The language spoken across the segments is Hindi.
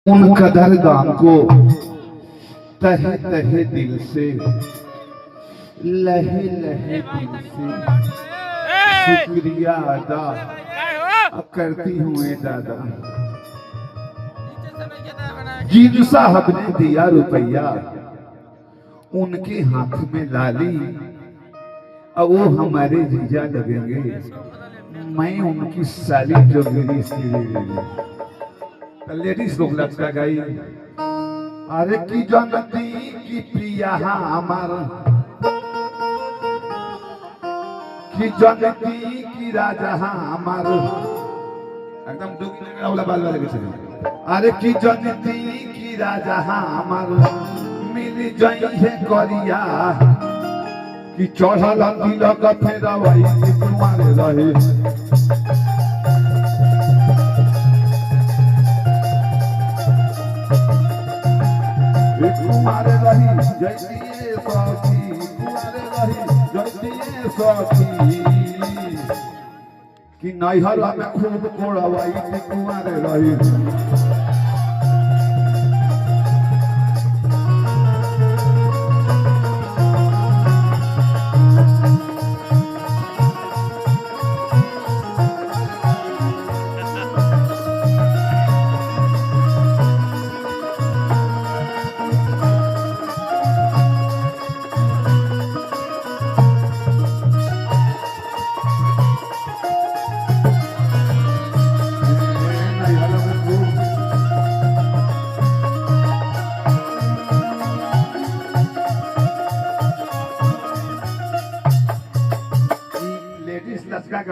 उनका दर्द हमको तहे तहे दिल से लहे लहे दिल से शुक्रिया अदा करती हूँ दादा। जीजू साहब ने दिया रुपया, उनके हाथ में लाली, अब वो हमारे जीजा लगेंगे, मैं उनकी साली जो मेरी लेडीज लोग लगता गई। अरे की जनती की प्रिया हमार, की जनती की राजा हमार, एकदम डुबने वाला बाल वाले के चले। अरे की जनती की राजा हमार मिल जाई है करिया, कि चढ़ल तिलक फेरवाई तुम्हारे रहे। तुम्हारे रही जैतिए सखी, तुम्हारे रही जैतिए सखी, कि नैहर में खूब कोड़वाई तुम्हारे रही।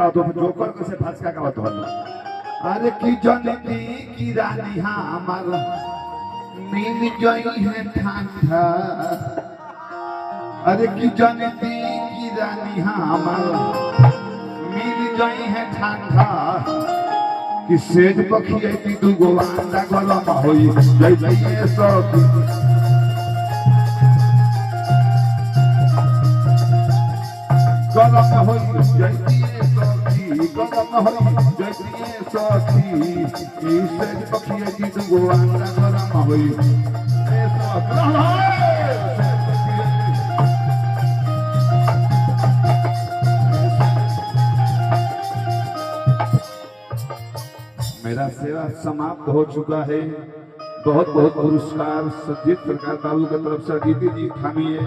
तो जोकर को से फंस का तो। अरे की जनती की रानी हमार मिल जाई है ठंडा, अरे की जनती की रानी हमार मिल जाई है ठंडा, कि सेज पखियती दुगो अंडा गलम होई जैतिए सखी, गलम होई जैतिए सखी, गलम होई जैतिए सखी, कि सेज पखियती दुगो अंडा गलम होई ए सखी। मेरा सेवा समाप्त हो चुका है। बहुत बहुत पुरस्कार सज्जित सरकार बाबू की तरफ से अदिति जी थामिए।